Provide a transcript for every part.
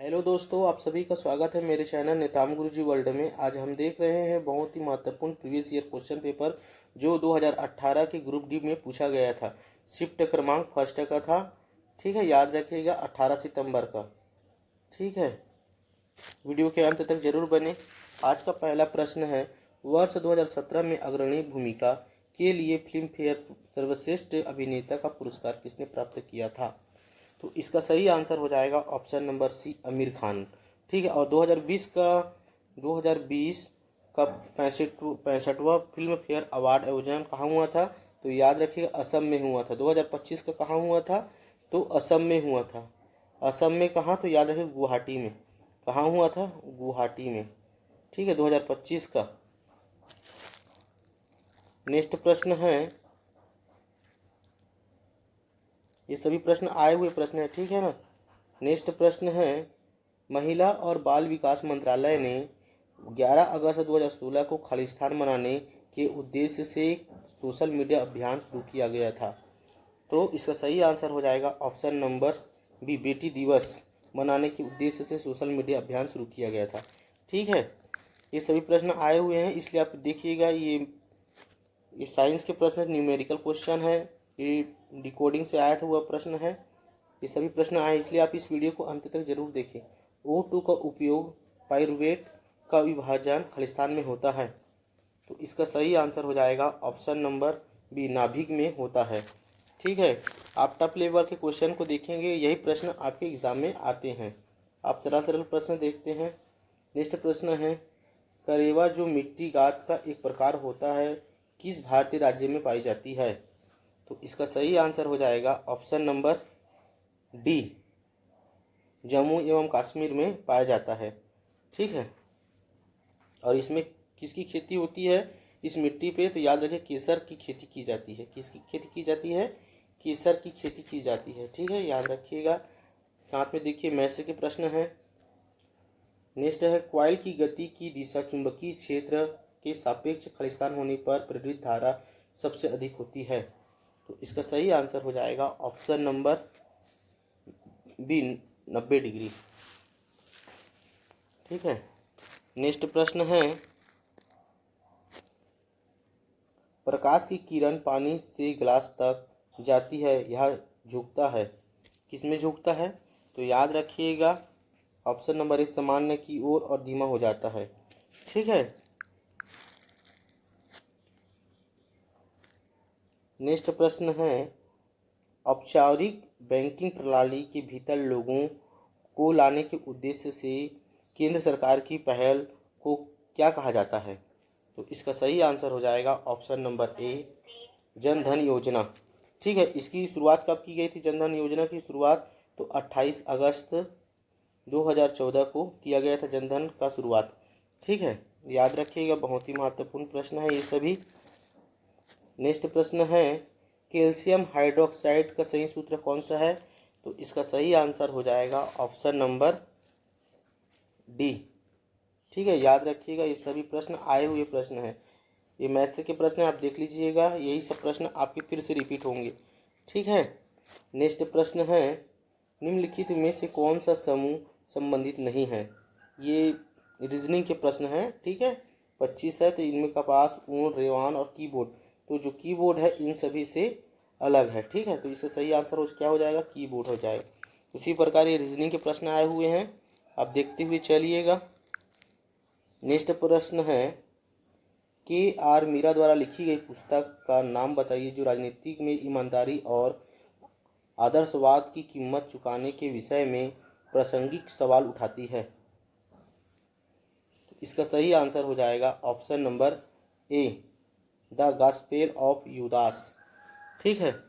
Hello दोस्तों, आप सभी का स्वागत है मेरे चैनल नेताम गुरुजी वर्ल्ड में। आज हम देख रहे हैं बहुत ही महत्वपूर्ण प्रीवियस ईयर क्वेश्चन पेपर जो 2018 के ग्रुप डी में पूछा गया था। शिफ्ट क्रमांक फर्स्ट का था। ठीक है, याद रखिएगा 18 सितंबर का। ठीक है, वीडियो के अंत तक जरूर बने। आज का पहला प्रश्न है, वर्ष 2017 में अग्रणी भूमिका के लिए फिल्म फेयर सर्वश्रेष्ठ अभिनेता का पुरस्कार किसने प्राप्त किया था? तो इसका सही आंसर हो जाएगा option number C, Aamir Khan. ठीक है, और 2020 का 65वां फिल्म फेयर अवार्ड आयोजन कहाँ हुआ था? तो याद रखिएगा असम में हुआ था। 2025 का कहाँ हुआ था? तो असम में हुआ था। असम में कहाँ? तो याद रखिए गुवाहाटी में। कहाँ हुआ था? गुवाहाटी में। ठीक है, 2025 का। नेक्स्ट प्रश्न है, ये सभी प्रश्न आए हुए प्रश्न है, ठीक है ना। नेक्स्ट प्रश्न है, महिला और बाल विकास मंत्रालय ने 11 अगस्त 2016 को खालिस्तान मनाने के उद्देश्य से सोशल मीडिया अभियान शुरू किया गया था। तो इसका सही आंसर हो जाएगा ऑप्शन नंबर बी, बेटी दिवस मनाने के उद्देश्य से सोशल मीडिया अभियान शुरू किया गया था। ठीक है, ये सभी प्रश्न आए हुए हैं, इसलिए आप देखिएगा। ये साइंस के प्रश्न, न्यूमेरिकल क्वेश्चन है, ये डिकोडिंग से आया था वह प्रश्न है। ये सभी प्रश्न आए, इसलिए आप इस वीडियो को अंत तक जरूर देखें। O2 का उपयोग पाइरुवेट का विभाजन खालिस्तान में होता है। तो इसका सही आंसर हो जाएगा ऑप्शन नंबर बी, नाभिक में होता है। ठीक है, आप टॉप लेवल के क्वेश्चन को देखेंगे, यही प्रश्न आपके एग्जाम में आते हैं। आप सरल सरल प्रश्न देखते हैं। नेक्स्ट प्रश्न है, करेवा जो मिट्टी गाद का एक प्रकार होता है किस भारतीय राज्य में पाई जाती है? तो इसका सही आंसर हो जाएगा ऑप्शन नंबर डी, जम्मू एवं कश्मीर में पाया जाता है। ठीक है, और इसमें किसकी खेती होती है इस मिट्टी पे? तो याद रखिए केसर की खेती की जाती है। किसकी खेती की जाती है? केसर की खेती की जाती है। ठीक है, याद रखिएगा। साथ में देखिए मैथ के प्रश्न है। नेक्स्ट है, कॉइल की गति की दिशा चुंबकीय क्षेत्र के सापेक्ष खालिस्तान होने पर प्रेरित धारा सबसे अधिक होती है। तो इसका सही आंसर हो जाएगा ऑप्शन नंबर बी, 90 डिग्री। ठीक है, नेक्स्ट प्रश्न है, प्रकाश की किरण पानी से ग्लास तक जाती है, यह झुकता है, किसमें झुकता है? तो याद रखिएगा ऑप्शन नंबर 1, सामान्य की ओर और धीमा हो जाता है। ठीक है, नेक्स्ट प्रश्न है, औपचारिक बैंकिंग प्रणाली के भीतर लोगों को लाने के उद्देश्य से केंद्र सरकार की पहल को क्या कहा जाता है? तो इसका सही आंसर हो जाएगा ऑप्शन नंबर ए, जन धन योजना। ठीक है, इसकी शुरुआत कब की गई थी? जन धन योजना की शुरुआत तो 28 अगस्त 2014 को किया गया था, जन धन का शुरुआत। ठीक है, याद रखिएगा, बहुत ही महत्वपूर्ण प्रश्न है ये सभी। नेक्स्ट प्रश्न है, कैल्शियम हाइड्रोक्साइड का सही सूत्र कौन सा है? तो इसका सही आंसर हो जाएगा ऑप्शन नंबर डी। ठीक है, याद रखिएगा, ये सभी प्रश्न आए हुए प्रश्न हैं। ये मैथ के प्रश्न आप देख लीजिएगा, यही सब प्रश्न आपके फिर से रिपीट होंगे। ठीक है, नेक्स्ट प्रश्न है, निम्नलिखित में से कौन सा समूह संबंधित नहीं है? ये रीजनिंग के प्रश्न हैं। ठीक है, 25 है, तो इनमें कपास, ऊन, रेवान और कीबोर्ड। तो जो कीबोर्ड है इन सभी से अलग है। ठीक है, तो इससे सही आंसर क्या हो जाएगा? कीबोर्ड हो जाएगा। इसी प्रकार ये रीजनिंग के प्रश्न आए हुए हैं, आप देखते हुए चलिएगा। नेक्स्ट प्रश्न है, KR मीरा द्वारा लिखी गई पुस्तक का नाम बताइए जो राजनीति में ईमानदारी और आदर्शवाद की कीमत चुकाने के विषय में प्रासंगिक सवाल उठाती है। तो इसका सही आंसर हो जाएगा option number A, the gospel of Judas. ठीक है,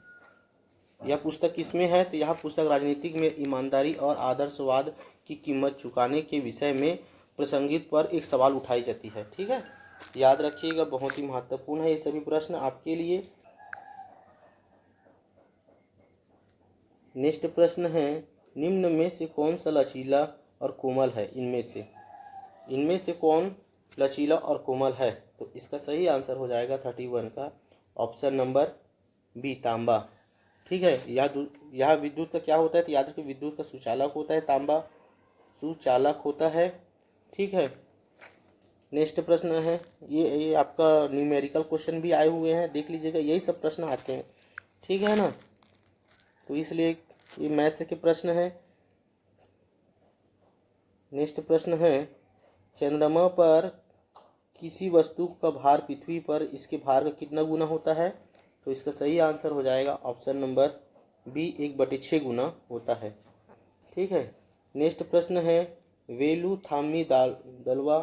यह पुस्तक किसमें है? तो यह पुस्तक राजनीतिक में ईमानदारी और आदर्शवाद की कीमत चुकाने के विषय में प्रासंगिक पर एक सवाल उठाई जाती है। ठीक है, याद रखिएगा, बहुत ही महत्वपूर्ण है ये सभी प्रश्न आपके लिए। नेक्स्ट प्रश्न है, निम्न में से कौन सा लचीला और कोमल है? इनमें से कौन लचीला और कोमल है? तो इसका सही आंसर हो जाएगा 31 का ऑप्शन नंबर बी, तांबा। ठीक है, यह विद्युत का क्या होता है? तो याद रखिए विद्युत का सुचालक होता है तांबा। सुचालक होता है। ठीक है, नेक्स्ट प्रश्न है, ये आपका न्यूमेरिकल क्वेश्चन भी आए हुए हैं, देख लीजिएगा, यही सब प्रश्न आते हैं। ठीक है ना, तो इसलिए ये मैथ्स के प्रश्न है। नेक्स्ट प्रश्न है, चंद्रमा पर किसी वस्तु का भार पृथ्वी पर इसके भार का कितना गुना होता है? तो इसका सही आंसर हो जाएगा ऑप्शन नंबर बी, 1/6 गुना होता है। ठीक है, नेक्स्ट प्रश्न है, वेलुथामी दलवा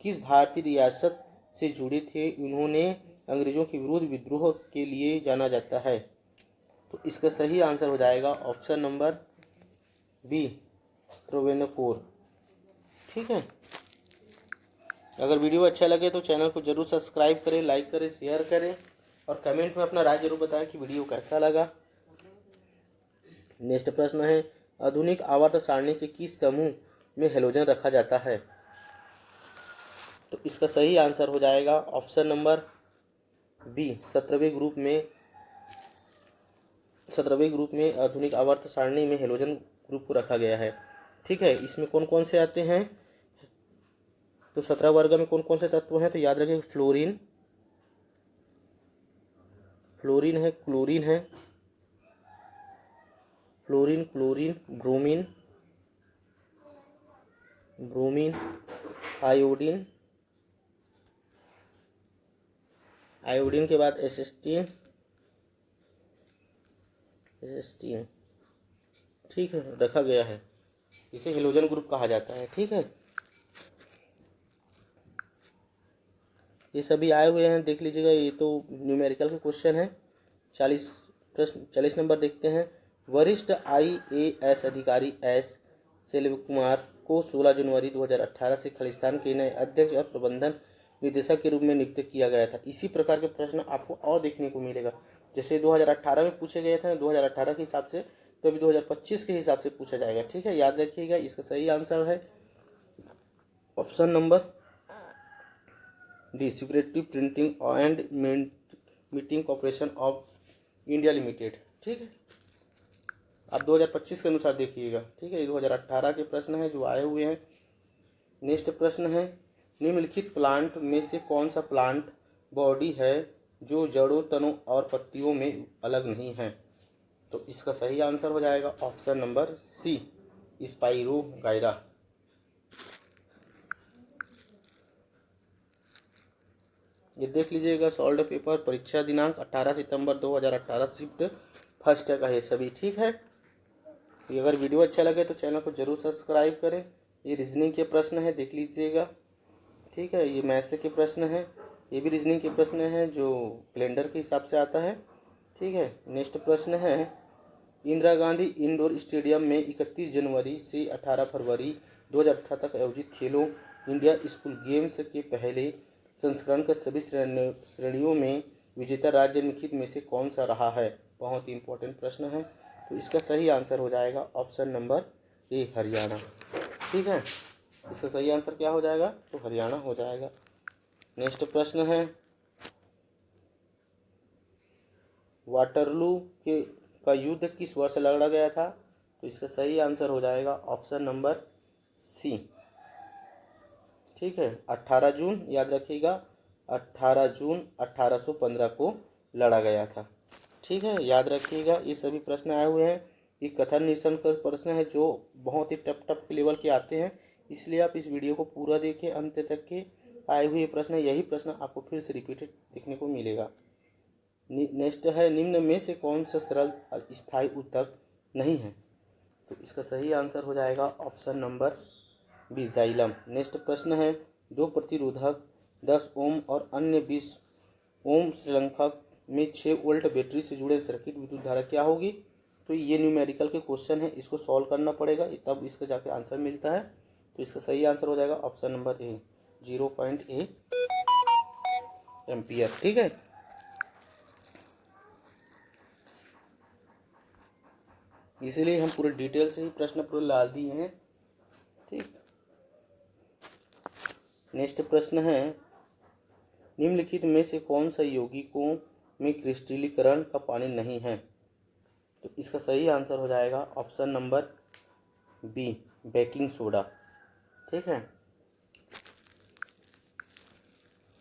किस भारतीय रियासत से जुड़े थे? उन्होंने अंग्रेजों के विरुद्ध विद्रोह के लिए जाना जाता है। तो इसका सही आंसर हो जाएगा ऑप्शन नंबर बी, त्रिवेंद्रपुर। ठीक है, अगर वीडियो अच्छा लगे तो चैनल को जरूर सब्सक्राइब करें, लाइक करें, शेयर करें और कमेंट में अपना राय जरूर बताएं कि वीडियो कैसा लगा। नेक्स्ट प्रश्न है, आधुनिक आवर्त सारणी के किस समूह में हैलोजन रखा जाता है? तो इसका सही आंसर हो जाएगा ऑप्शन नंबर बी, 17वें ग्रुप में आधुनिक आवर्त सारणी में हैलोजन ग्रुप को रखा गया है। ठीक है, इसमें कौन कौन से आते हैं? तो 17 वर्ग में कौन कौन से तत्व हैं? तो याद रखिए, फ्लोरीन है, क्लोरीन है, क्लोरीन, ब्रोमीन, आयोडीन के बाद एसिस्टीन। ठीक है, रखा गया है, इसे हैलोजन ग्रुप कहा जाता है। ठीक है, ये सभी आए हुए हैं, देख लीजिएगा, ये तो न्यूमेरिकल के क्वेश्चन है। 40 नंबर देखते हैं, वरिष्ठ IAS अधिकारी एस सेल्वकुमार को 16 जनवरी 2018 से खालिस्तान के नए अध्यक्ष और प्रबंधन निदेशक के रूप में नियुक्त किया गया था। इसी प्रकार के प्रश्न आपको और देखने को मिलेगा, जैसे 2018 में पूछे गए थे 2018 के हिसाब से, तो अभी 2025 के हिसाब से पूछा जाएगा। ठीक है, याद रखिएगा, इसका सही आंसर है option number D, security printing and meeting corporation of India limited. ठीक है, आप 2025 के अनुसार देखिएगा। ठीक है, ये 2018 के प्रश्न हैं जो आए हुए हैं। नेक्स्ट प्रश्न है, निम्नलिखित प्लांट में से कौन सा प्लांट बॉडी है जो जड़ों, तनों और पत्तियों में अलग नहीं है? तो इसका सही आंसर हो जाएगा ऑप्शन नंबर सी, स्पाइरोगाइरा। ये देख लीजिएगा, सॉल्व पेपर, परीक्षा दिनांक 18 सितंबर 2018, शिफ्ट फर्स्ट का है सभी। ठीक है, ये अगर वीडियो अच्छा लगे तो चैनल को जरूर सब्सक्राइब करें। ये रीजनिंग के प्रश्न है, देख लीजिएगा। ठीक है, ये मैथ्स के प्रश्न है, ये भी रीजनिंग के प्रश्न है जो कैलेंडर के हिसाब से आता है। ठीक है, नेक्स्ट प्रश्न है, इंदिरा गांधी इंडोर स्टेडियम में 31 जनवरी से 18 फरवरी 2018 तक आयोजित खेलो इंडिया स्कूल गेम्स के पहले संस्करण के सभी श्रेणियों में विजेता राज्य निम्नलिखित में से कौन सा रहा है? बहुत ही इंपॉर्टेंट प्रश्न है, तो इसका सही आंसर हो जाएगा ऑप्शन नंबर ए, हरियाणा। ठीक है, इसका सही आंसर क्या हो जाएगा? तो हरियाणा हो जाएगा। नेक्स्ट प्रश्न है, वाटरलू का युद्ध किस वर्ष लड़ा गया था? तो इसका सही आंसर हो जाएगा ऑप्शन नंबर सी। ठीक है, 18 जून, याद रखिएगा, 18 जून 1815 को लड़ा गया था। ठीक है, याद रखिएगा, ये सभी प्रश्न आए हुए हैं। ये कथन निरीक्षण का प्रश्न है जो बहुत ही टफ लेवल के आते हैं, इसलिए आप इस वीडियो को पूरा देखें, अंत तक के आए हुए प्रश्न, यही प्रश्न आपको फिर से रिपीटेड देखने को मिलेगा। नेक्स्ट है, निम्न में से कौन सा सरल स्थायी ऊतक नहीं है? तो इसका सही आंसर हो जाएगा option number B, xylem. Next प्रश्न है, दो प्रतिरोधक 10 ओम और अन्य 20 ओम श्रृंखला में 6 वोल्ट बैटरी से जुड़े सर्किट विद्युत धारा क्या होगी? तो ये न्यूमेरिकल के क्वेश्चन है, इसको सॉल्व करना पड़ेगा, तब इसका जाके आंसर मिलता है। तो इसका सही आंसर हो जाएगा ऑप्शन नंबर ए, 0.8 एम्पियर। ठीक है, इसीलिए हम पूरे डिटेल से ही प्रश्न पूरे ला दिए हैं। ठीक, नेक्स्ट प्रश्न है, निम्नलिखित में से कौन सा यौगिकों में क्रिस्टलीकरण का पानी नहीं है? तो इसका सही आंसर हो जाएगा option number B, baking soda. ठीक है,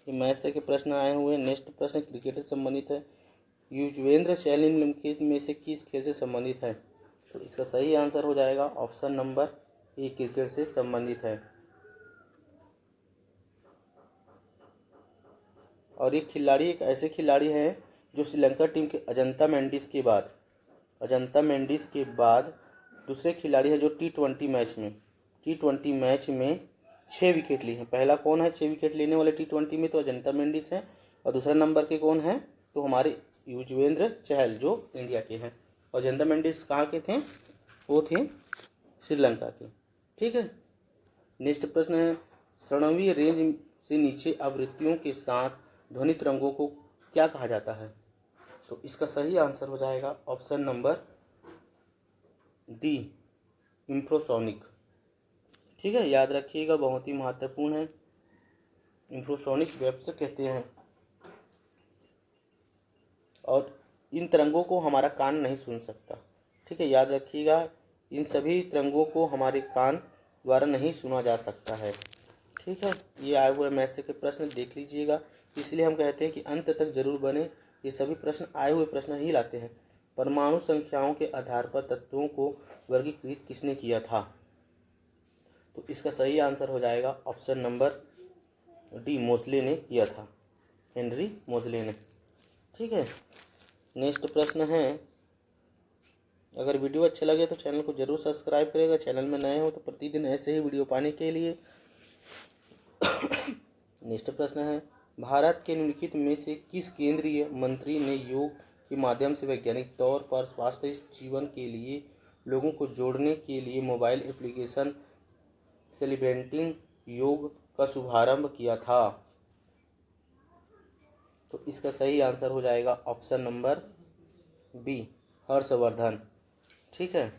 ये मैच से के प्रश्न आए हुए हैं। नेक्स्ट प्रश्न क्रिकेट से संबंधित है। युजवेंद्र चहल निम्नलिखित में से किस खेल से संबंधित है? तो इसका सही आंसर हो जाएगा ऑप्शन नंबर ए, क्रिकेट से संबंधित है। और ये खिलाड़ी एक ऐसे खिलाड़ी हैं जो श्रीलंका टीम के अजंता मेंडिस के बाद दूसरे खिलाड़ी हैं जो टी20 मैच में 6 विकेट लिए हैं। पहला कौन है 6 विकेट लेने वाले टी20 में? तो अजंता मेंडिस हैं। और दूसरा नंबर के कौन हैं? तो हमारे युजवेंद्र चहल जो इंडिया के हैं। और अजंता मेंडिस कहाँ के थे? वो थे श्रीलंका के। ठीक है, नेक्स्ट प्रश्न है, सड़वीं रेंज से नीचे आवृत्तियों के साथ ध्वनि तरंगों को क्या कहा जाता है? तो इसका सही आंसर हो जाएगा ऑप्शन नंबर डी, इंफ्रासोनिक। ठीक है, याद रखिएगा, बहुत ही महत्वपूर्ण है। इंफ्रासोनिक वेव्स कहते हैं। और इन तरंगों को हमारा कान नहीं सुन सकता। ठीक है, याद रखिएगा, इन सभी तरंगों को हमारे कान द्वारा नहीं सुना जा सकता है। ठीक है, ये आए हुए मैथ के प्रश्न देख लीजिएगा। इसलिए हम कहते हैं कि अंत तक जरूर बने। ये सभी प्रश्न आए हुए प्रश्न ही लाते हैं। परमाणु संख्याओं के आधार पर तत्वों को वर्गीकृत किसने किया था? तो इसका सही आंसर हो जाएगा ऑप्शन नंबर डी, मोजले ने किया था, हेनरी मोजले ने। ठीक है, नेक्स्ट प्रश्न है, अगर वीडियो अच्छा लगे तो चैनल को जरूर सब्सक्राइब करेगा। चैनल में नए हो तो प्रतिदिन ऐसे ही वीडियो पाने के लिए। नेक्स्ट प्रश्न है, भारत के निम्नलिखित में से किस केंद्रीय मंत्री ने योग के माध्यम से वैज्ञानिक तौर पर स्वास्थ्य जीवन के लिए लोगों को जोड़ने के लिए मोबाइल एप्लीकेशन सेलिब्रेटिंग योग का शुभारंभ किया था? तो इसका सही आंसर हो जाएगा ऑप्शन नंबर बी, हर्षवर्धन। ठीक है,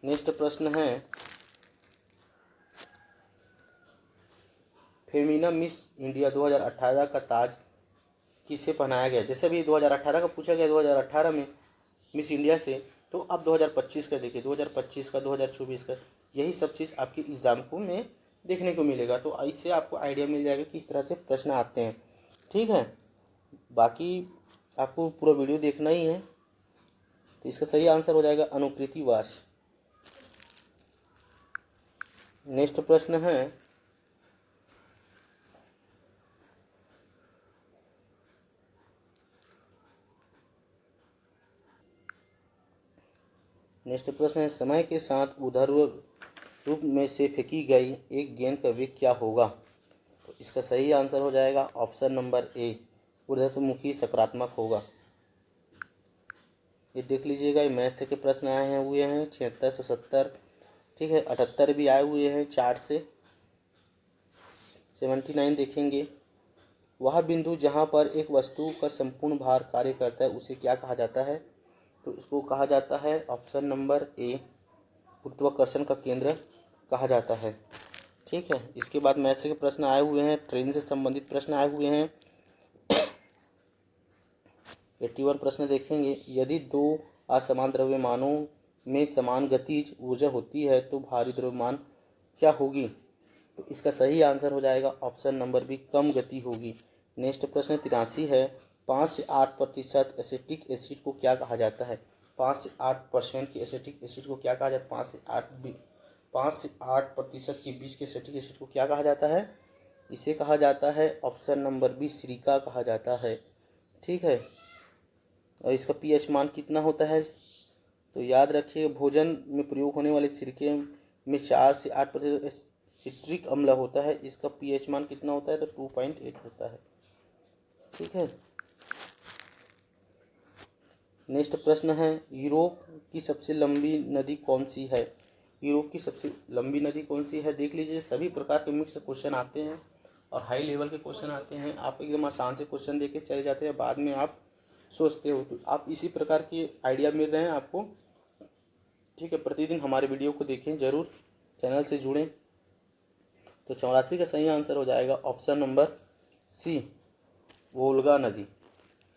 नेक्स्ट प्रश्न है, फेमिना मिस इंडिया 2018 का ताज किसे पहनाया गया? जैसे अभी 2018 का पूछा गया, 2018 में मिस इंडिया से, तो अब 2025 का देखिए, 2025 का, 2024 का, यही सब चीज़ आपकी एग्जाम को में देखने को मिलेगा। तो इससे आपको आइडिया मिल जाएगा किस तरह से प्रश्न आते हैं। ठीक है, बाकी आपको पूरा वीडियो देखना ही है। तो इसका सही आंसर हो जाएगा अनुकृतिवास। नेक्स्ट प्रश्न है, समय के साथ ऊर्ध्वाधर रूप में से फेंकी गई एक गेंद का वेग क्या होगा? तो इसका सही आंसर हो जाएगा ऑप्शन नंबर ए, ऊर्ध्वमुखी सकारात्मक होगा। ये देख लीजिएगा, ये मैथ के प्रश्न आए हैं हुए हैं 76 से 70। ठीक है, 78 भी आए हुए हैं 4 से 79 देखेंगे। वह बिंदु जहाँ पर एक वस्तु का संपूर्ण भार कार्य करता है उसे क्या कहा जाता है? तो इसको कहा जाता है ऑप्शन नंबर ए, गुरुत्वाकर्षण का केंद्र कहा जाता है। ठीक है, इसके बाद मैथ के प्रश्न आए हुए हैं, ट्रेन से संबंधित प्रश्न आए हुए हैं। 81 प्रश्न देखेंगे, यदि दो असमान द्रव्यमानों में समान गतिज ऊर्जा होती है तो भारी द्रव्यमान क्या होगी? तो इसका सही आंसर हो जाएगा ऑप्शन नंबर बी, कम गति होगी। नेक्स्ट प्रश्न 83 है, 5 से 8% एसिटिक एसिड को क्या कहा जाता है? 5 से 8% की एसिटिक एसिड को क्या कहा जाता है? 5 से 8% के बीच के एसिटिक एसिड को क्या कहा जाता है? इसे कहा जाता है ऑप्शन नंबर बी, सिरिका कहा जाता है। ठीक है, और इसका पीएच मान कितना होता है? तो याद रखिए, भोजन में प्रयोग होने वाले सिरके में 4 से 8% सिट्रिक अम्ल होता है। इसका पीएच मान कितना होता है? तो 2.8 होता है। ठीक है, नेक्स्ट प्रश्न है, यूरोप की सबसे लंबी नदी कौन सी है? यूरोप की सबसे लंबी नदी कौन सी है? देख लीजिए, सभी प्रकार के मिक्स क्वेश्चन आते हैं और हाई लेवल के क्वेश्चन आते हैं। आप एकदम आसान से क्वेश्चन देके चले जाते हैं, बाद में आप सोचते हो। तो आप इसी प्रकार की आइडिया मिल रहे हैं आपको। ठीक है, प्रतिदिन हमारे वीडियो को देखें जरूर, चैनल से जुड़ें। तो 84 का सही आंसर हो जाएगा ऑप्शन नंबर सी, वोल्गा नदी।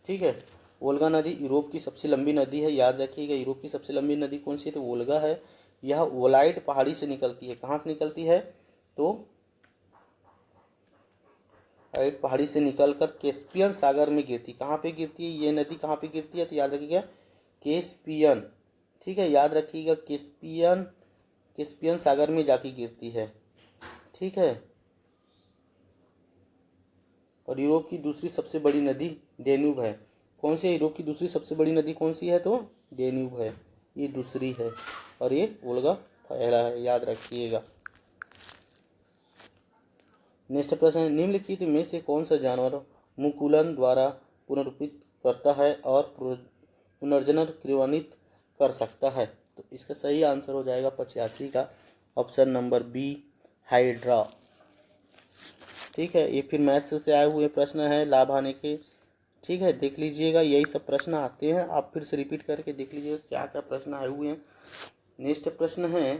ठीक है, वोल्गा नदी यूरोप की सबसे लंबी नदी है। याद रखिएगा, यूरोप की सबसे लंबी नदी कौन सी है? तो वोल्गा है। यह वोलाइट पहाड़ी से निकलती है। कहाँ से निकलती है? तो वोलाइट पहाड़ी से निकलकर कैस्पियन सागर में गिरती। कहाँ पे गिरती है ये नदी? कहाँ पे गिरती है? तो याद रखिएगा कैस्पियन, ठीक है, याद रखिएगा कैस्पियन सागर में जाके गिरती है, ठीक है। और यूरोप की दूसरी सबसे बड़ी नदी डेन्यूब है। कौन सी है यूरोप की दूसरी सबसे बड़ी नदी? कौन सी है? तो डेन्यूब है, ये दूसरी है। और ये वोल्गा पहला है, याद रखिएगा। नेक्स्ट प्रश्न है, निम्नलिखित में से कौन सा जानवर मुकुलन द्वारा पुनरुत्पत्ति करता है और पुनर्जनन क्रियान्वित कर सकता है? तो इसका सही आंसर हो जाएगा 85 का ऑप्शन नंबर बी, हाइड्रा, ठीक है। ये फिर मैथ्स से आए हुए प्रश्न है, लाभ आने के, ठीक है, देख लीजिएगा। यही सब प्रश्न आते हैं, आप फिर से रिपीट करके देख लीजिएगा क्या क्या प्रश्न आए हुए हैं। नेक्स्ट प्रश्न है,